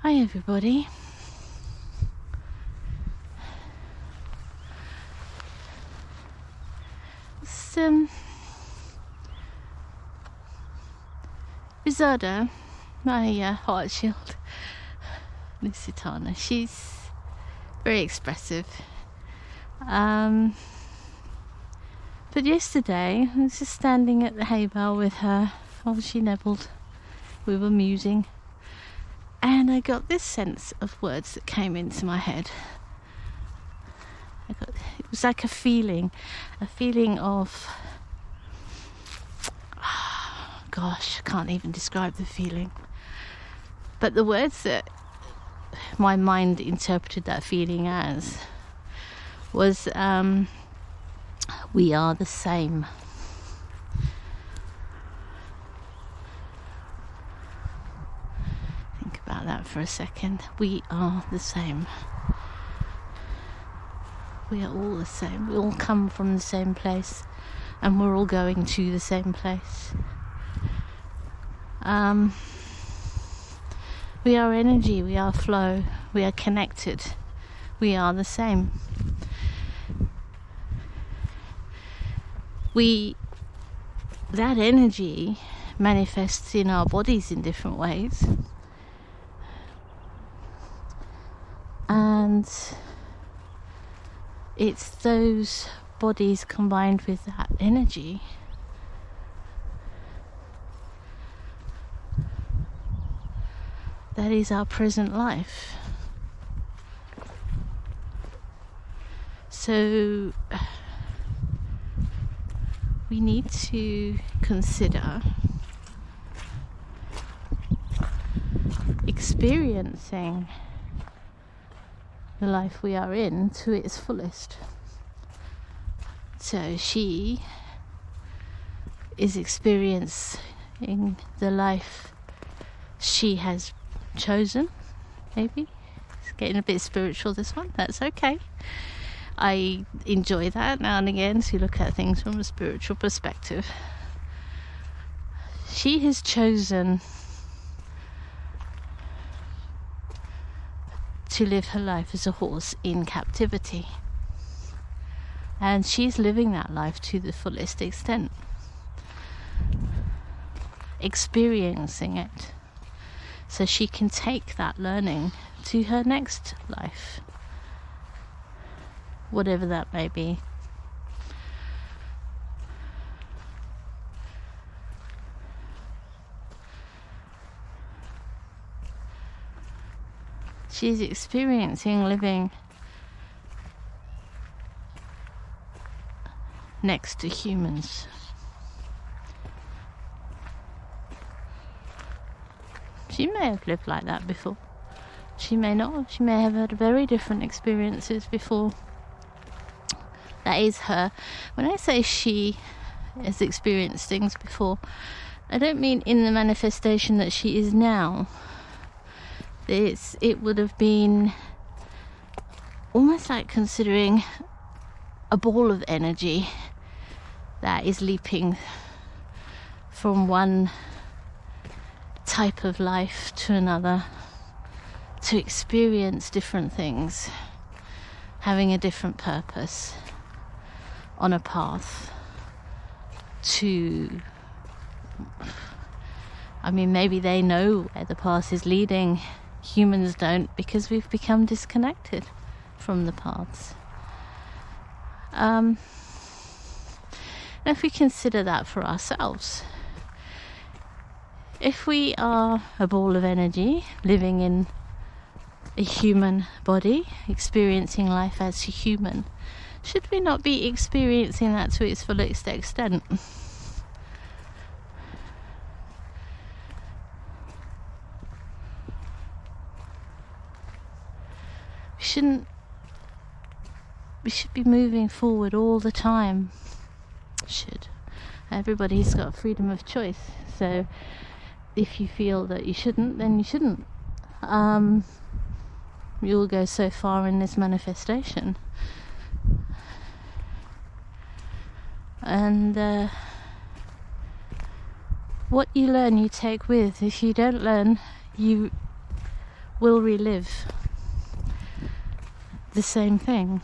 Hi everybody. It's Risada, my heart shield, Lusitana. She's very expressive. But yesterday I was just standing at the hay bale with her while she nibbled. We were musing. And I got this sense of words that came into my head. It was like a feeling of, gosh, I can't even describe the feeling. But the words that my mind interpreted that feeling as was, we are the same. About that for a second. We are the same. We are all the same. We all come from the same place, and we're all going to the same place. We are energy. We are flow. We are connected. We are the same. That energy manifests in our bodies in different ways. And it's those bodies combined with that energy that is our present life. So we need to consider experiencing the life we are in to its fullest. So she is experiencing the life she has chosen. Maybe it's getting a bit spiritual, this one. That's okay. I enjoy that now and again to look at things from a spiritual perspective. She has chosen to live her life as a horse in captivity, and she's living that life to the fullest extent, experiencing it, so she can take that learning to her next life, whatever that may be. She's experiencing living next to humans. She may have lived like that before. She may not have. She may have had very different experiences before. That is her. When I say she has experienced things before, I don't mean in the manifestation that she is now. It would have been almost like considering a ball of energy that is leaping from one type of life to another to experience different things, having a different purpose on a path to, maybe they know where the path is leading. Humans don't, because we've become disconnected from the paths. And if we consider that for ourselves, if we are a ball of energy living in a human body, experiencing life as a human, should we not be experiencing that to its fullest extent? We should be moving forward all the time. Everybody's got freedom of choice, so if you feel that you shouldn't, then you shouldn't. You will go so far in this manifestation, and what you learn you take with. If you don't learn, you will relive the same thing.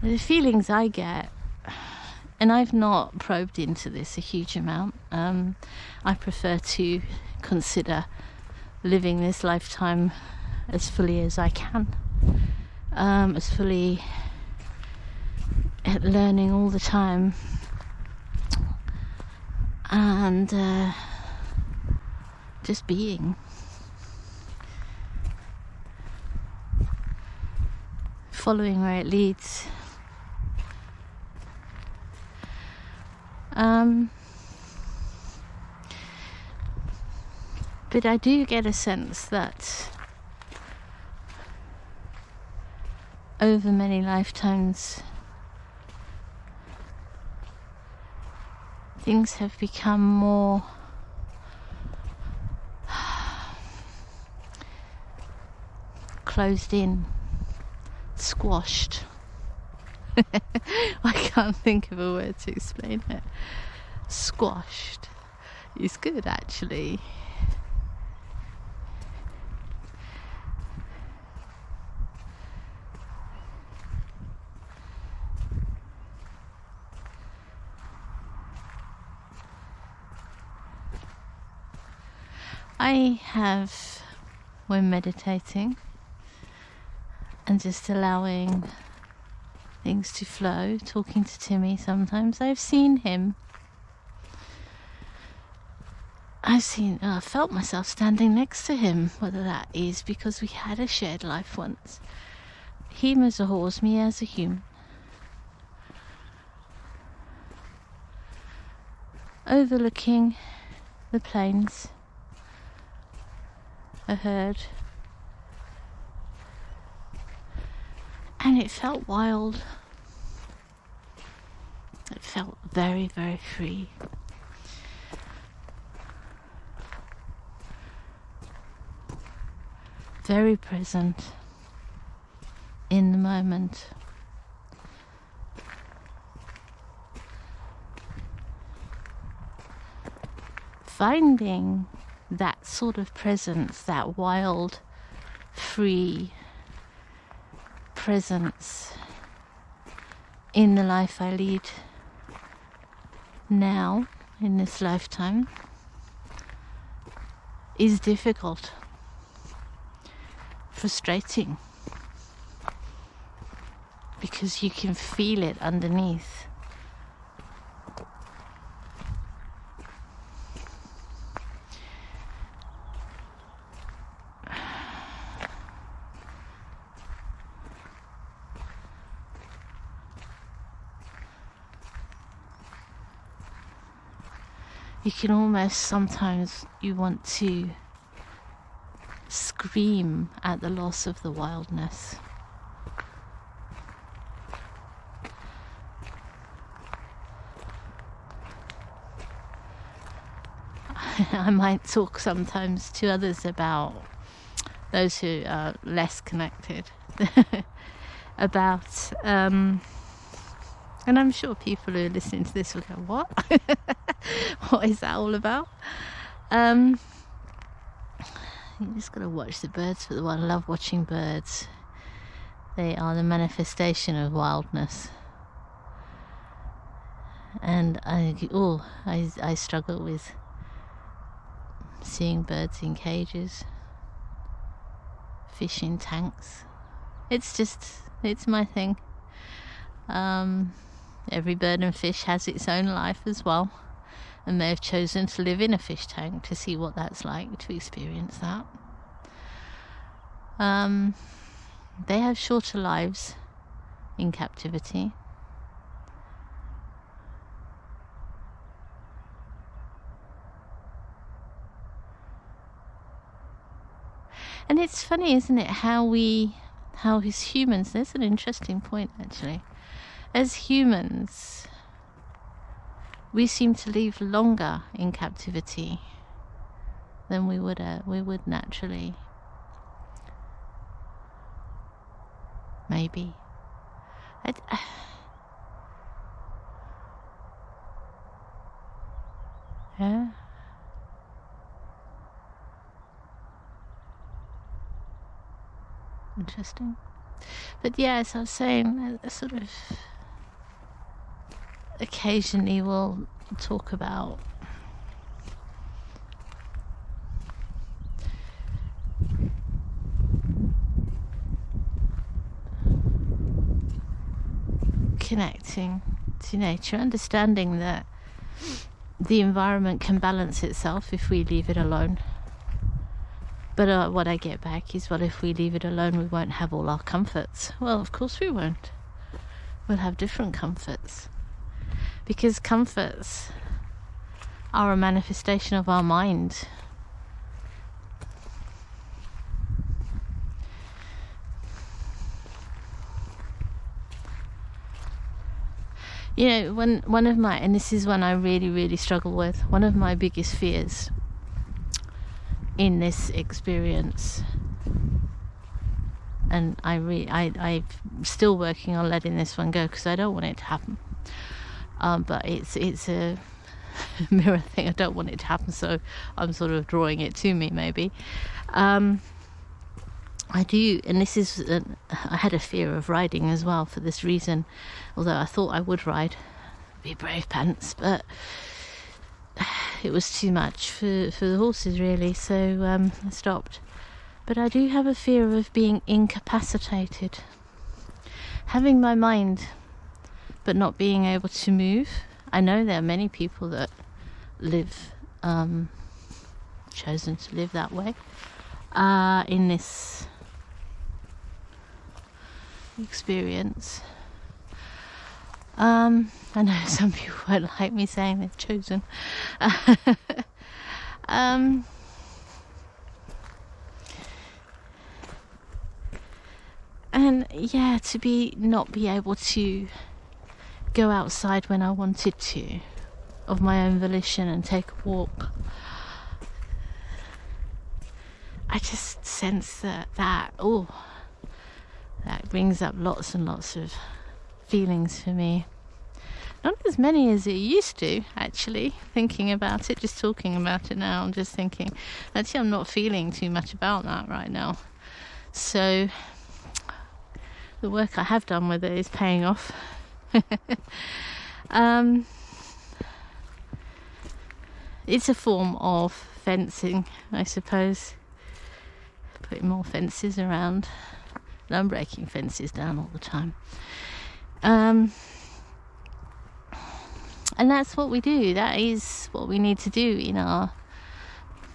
The feelings I get, and I've not probed into this a huge amount, I prefer to consider living this lifetime as fully as I can, as fully at learning all the time, and just being. Following where it leads. But I do get a sense that over many lifetimes things have become more closed in, squashed. I can't think of a word to explain it. Squashed is good, actually. I have, when meditating and just allowing things to flow, talking to Timmy sometimes, I've seen him. I felt myself standing next to him, whether that is because we had a shared life once. Him as a horse, me as a human. Overlooking the plains, a herd. And it felt wild. It felt very, very free. Very present in the moment. Finding that sort of presence, that wild, free presence in the life I lead now, in this lifetime, is difficult, frustrating, because you can feel it underneath. You can almost, sometimes you want to scream at the loss of the wildness. I might talk sometimes to others about those who are less connected about and I'm sure people who are listening to this will go, what? What is that all about? You just got to watch the birds for the one. I love watching birds. They are the manifestation of wildness. And I struggle with seeing birds in cages, fish in tanks. It's my thing. Every bird and fish has its own life as well, and they've chosen to live in a fish tank to see what that's like, to experience that. They have shorter lives in captivity. And it's funny, isn't it, how as humans, there's an interesting point actually. As humans, we seem to live longer in captivity than we would naturally. maybe. Yeah. Interesting. But yeah, as I was saying, sort of occasionally we'll talk about connecting to nature, understanding that the environment can balance itself if we leave it alone. But what I get back is, well, if we leave it alone, we won't have all our comforts. Well, of course we won't. We'll have different comforts. Because comforts are a manifestation of our mind. You know, one of my, and this is one I really, really struggle with, one of my biggest fears in this experience, and I'm still working on letting this one go because I don't want it to happen. But it's a mirror thing. I don't want it to happen, so I'm sort of drawing it to me, maybe. I do, and this is, I had a fear of riding as well for this reason, although I thought I would ride, be brave pants, but it was too much for the horses, really, so I stopped. But I do have a fear of being incapacitated, having my mind but not being able to move. I know there are many people that live, chosen to live that way, in this experience. I know some people won't like me saying they've chosen. And yeah, to not be able to go outside when I wanted to, of my own volition, and take a walk. I just sense that brings up lots and lots of feelings for me. Not as many as it used to, actually, thinking about it, just talking about it now. I'm just thinking, actually, I'm not feeling too much about that right now. So the work I have done with it is paying off. It's a form of fencing, I suppose. Putting more fences around. And I'm breaking fences down all the time. And that's what we do. That is what we need to do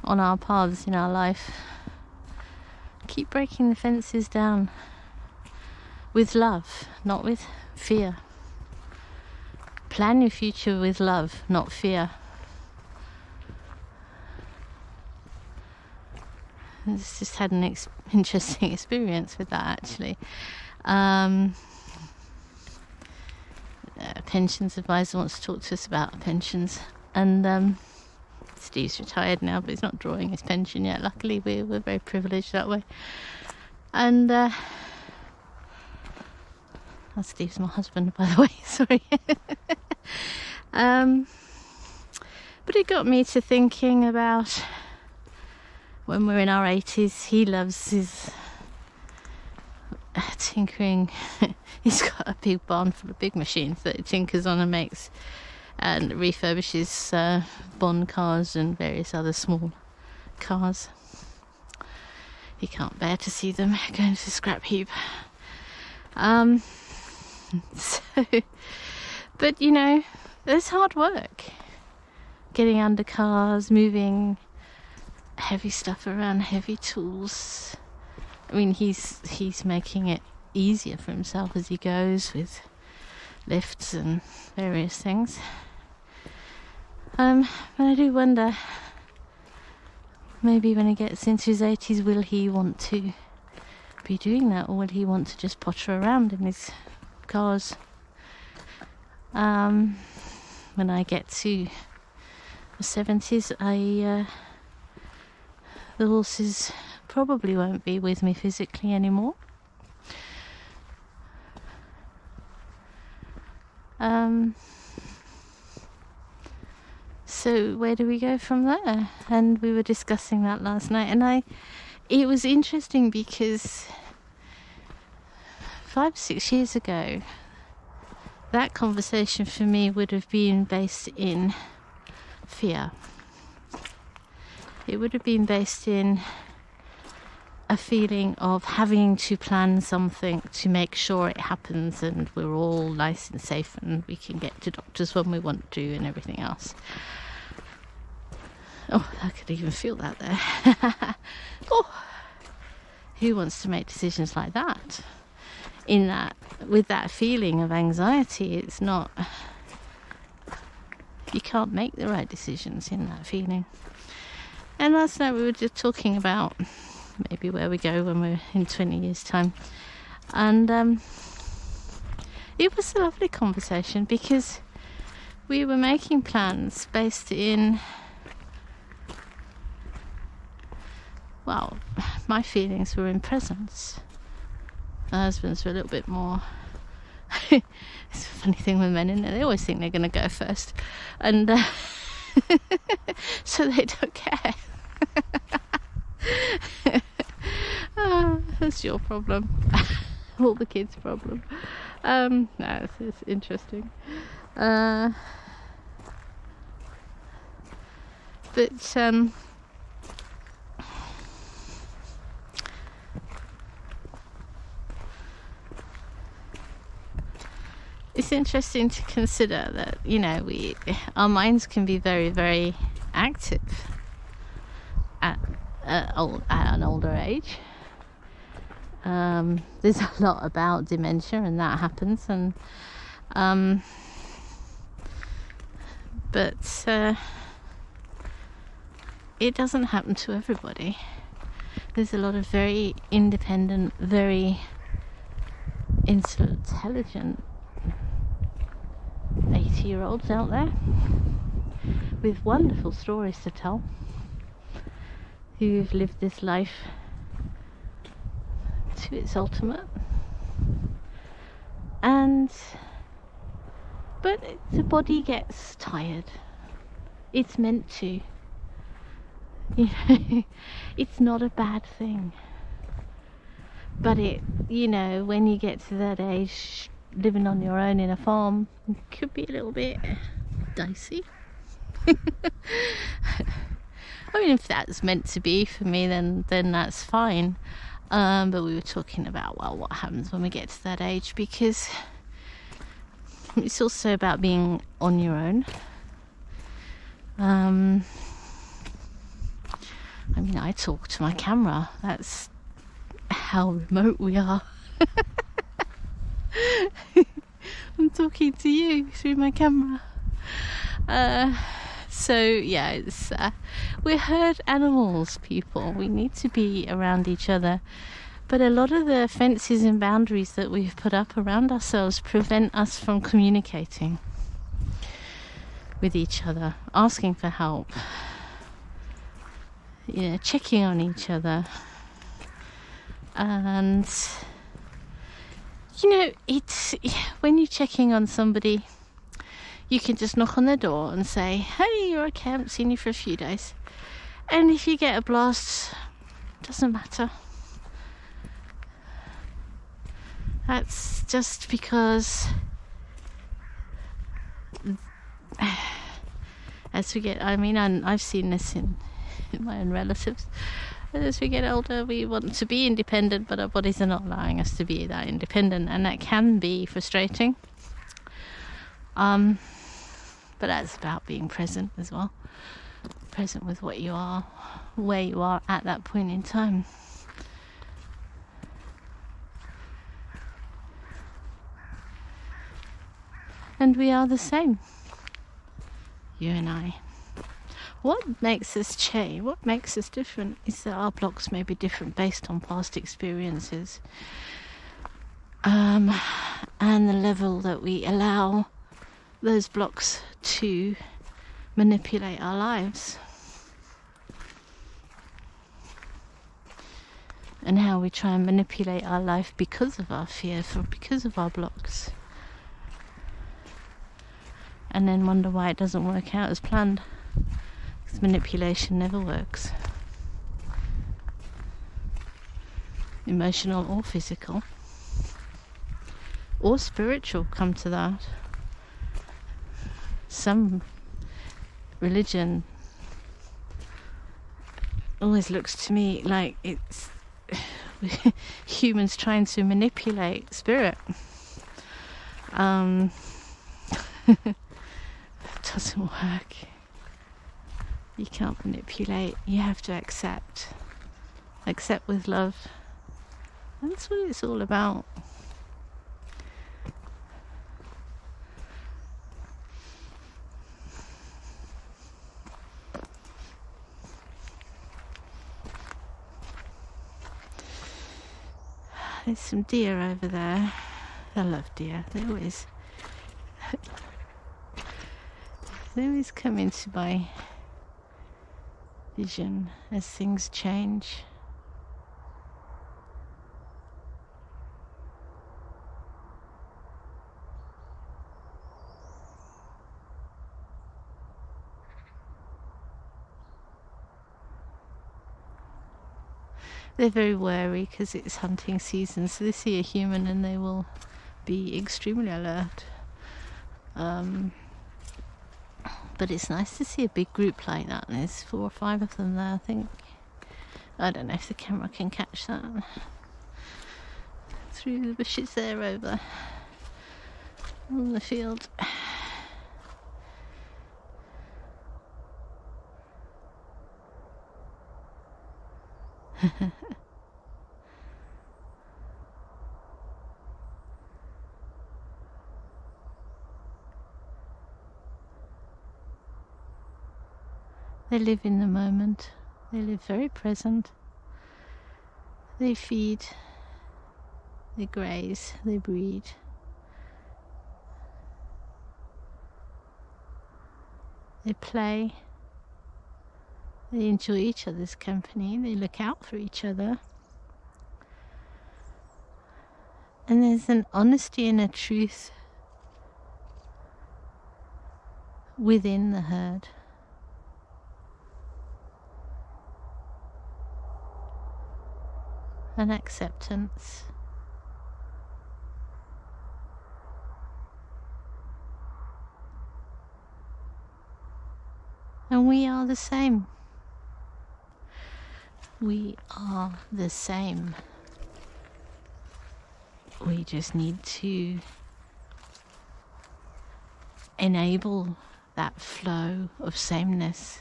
on our paths in our life. Keep breaking the fences down with love, not with fear. Plan your future with love, not fear. I just had an interesting experience with that, actually. Pensions advisor wants to talk to us about pensions, and Steve's retired now, but he's not drawing his pension yet. Luckily, we're very privileged that way. And Steve's my husband, by the way. Sorry. But it got me to thinking about when we're in our 80s. He loves his tinkering. He's got a big barn full of big machines that he tinkers on and makes and refurbishes Bond cars and various other small cars. He can't bear to see them going to the scrap heap. But you know, there's hard work getting under cars, moving heavy stuff around, heavy tools. I mean, he's making it easier for himself as he goes with lifts and various things. But I do wonder, maybe when he gets into his 80s, will he want to be doing that, or will he want to just potter around in his cars? When I get to the 70s, the horses probably won't be with me physically anymore. So where do we go from there? And we were discussing that last night, and it was interesting because 5-6 years ago, that conversation for me would have been based in fear. It would have been based in a feeling of having to plan something to make sure it happens and we're all nice and safe and we can get to doctors when we want to and everything else. Oh, I could even feel that there. Oh, who wants to make decisions like that? With that feeling of anxiety, it's not, you can't make the right decisions in that feeling. And last night we were just talking about maybe where we go when we're in 20 years' time. And it was a lovely conversation because we were making plans based in, well, my feelings were in presence. My husband's were a little bit more it's a funny thing with men, isn't it? They always think they're going to go first, and so they don't care. That's your problem. All the kids' problem. No, it's interesting. But it's interesting to consider that, you know, our minds can be very, very active at an older age. There's a lot about dementia and that happens, and but it doesn't happen to everybody. There's a lot of very independent, very intelligent 80-year-olds out there with wonderful stories to tell, who've lived this life to its ultimate. But the body gets tired. It's meant to. You know, it's not a bad thing. But when you get to that age, living on your own in a farm could be a little bit dicey. I mean, if that's meant to be for me, then that's fine. But we were talking about, well, what happens when we get to that age, because it's also about being on your own. I mean, I talk to my camera. That's how remote we are. I'm talking to you through my camera. So yeah, it's we're herd animals, people. We need to be around each other. But a lot of the fences and boundaries that we've put up around ourselves prevent us from communicating with each other, asking for help, checking on each other. And it's when you're checking on somebody, you can just knock on their door and say, hey, you're okay, I haven't seen you for a few days. And if you get a blast, doesn't matter. That's just because as we get, I've seen this in my own relatives. As we get older, we want to be independent, but our bodies are not allowing us to be that independent, and that can be frustrating. But that's about being present as well. Present with what you are, where you are at that point in time. And we are the same, you and I. What makes us change, what makes us different, is that our blocks may be different based on past experiences, and the level that we allow those blocks to manipulate our lives, and how we try and manipulate our life because of our fear, because of our blocks. and then wonder why it doesn't work out as planned, because manipulation never works, emotional or physical or spiritual. Come to that. Some religion always looks to me like it's humans trying to manipulate spirit. It doesn't work. You can't manipulate. You have to accept with love. And that's what it's all about. There's some deer over there. I love deer. They always come into my vision as things change. They're very wary because it's hunting season, so they see a human and they will be extremely alert. But it's nice to see a big group like that, and there's 4 or 5 of them there, I think. I don't know if the camera can catch that. Through the bushes there over on the field. They live in the moment. They live very present. They feed, they graze, they breed. They play. They enjoy each other's company. They look out for each other. And there's an honesty and a truth within the herd. An acceptance. And we are the same. We are the same. We just need to enable that flow of sameness,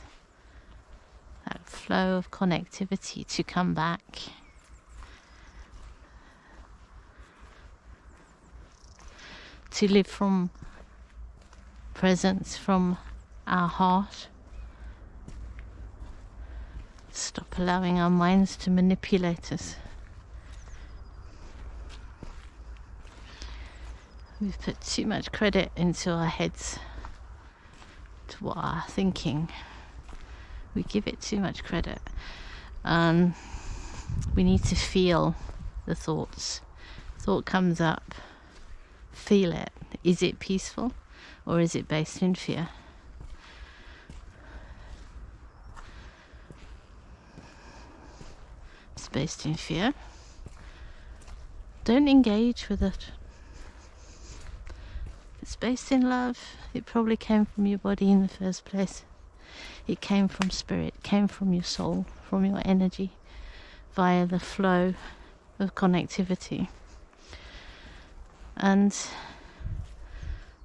that flow of connectivity to come back. To live from presence, from our heart. Stop allowing our minds to manipulate us. We've put too much credit into our heads, to what our thinking. We give it too much credit. We need to feel the thoughts. Thought comes up. Feel it. Is it peaceful or is it based in fear? It's based in fear. Don't engage with it. If it's based in love, it probably came from your body in the first place. It came from spirit, came from your soul, from your energy, via the flow of connectivity. And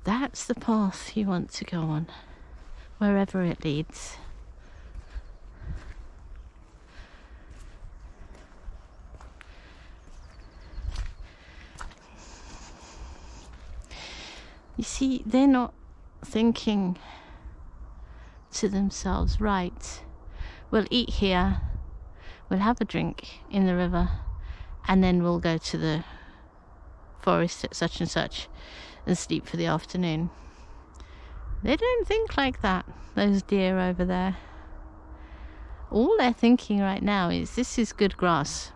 that's the path you want to go on, wherever it leads. You see, they're not thinking to themselves, right, we'll eat here, we'll have a drink in the river, and then we'll go to the forest at such and such and sleep for the afternoon. They don't think like that, those deer over there. All they're thinking right now is, this is good grass.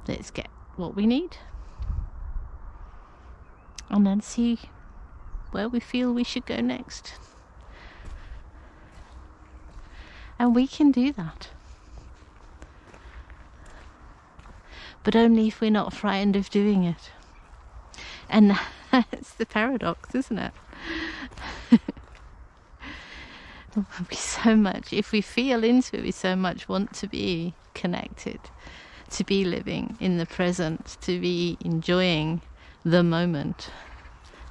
Let's get what we need. And then see where we feel we should go next. And we can do that. But only if we're not frightened of doing it. And that's the paradox, isn't it? We so much, if we feel into it, we so much want to be connected, to be living in the present, to be enjoying the moment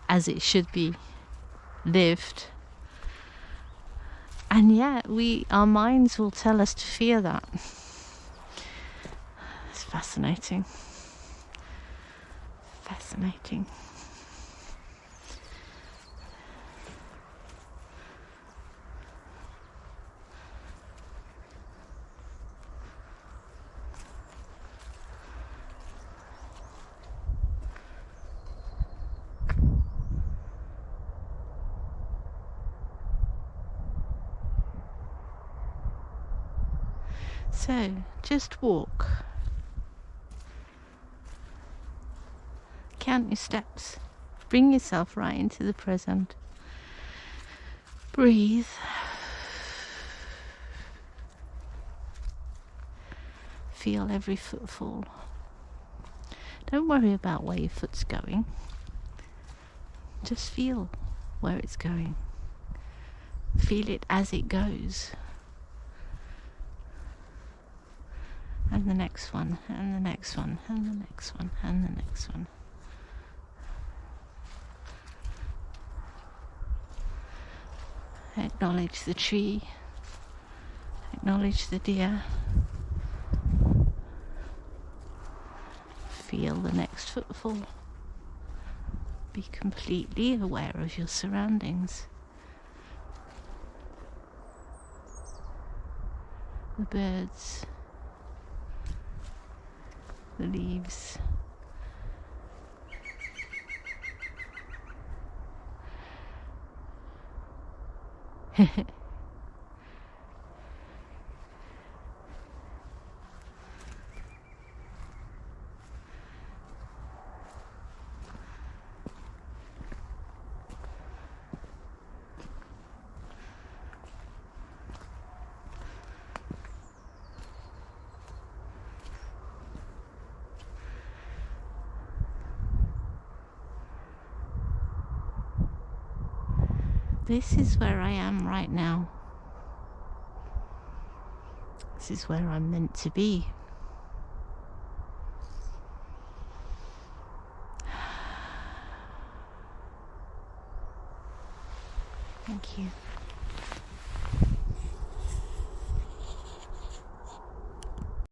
as it should be lived. And yet our minds will tell us to fear that. It's fascinating. Fascinating. So, just walk. Count your steps. Bring yourself right into the present. Breathe. Feel every footfall. Don't worry about where your foot's going. Just feel where it's going. Feel it as it goes. And the next one, and the next one, and the next one, and the next one. Acknowledge the tree. Acknowledge the deer. Feel the next footfall. Be completely aware of your surroundings. The birds. The leaves. This is where I am right now. This is where I'm meant to be. Thank you.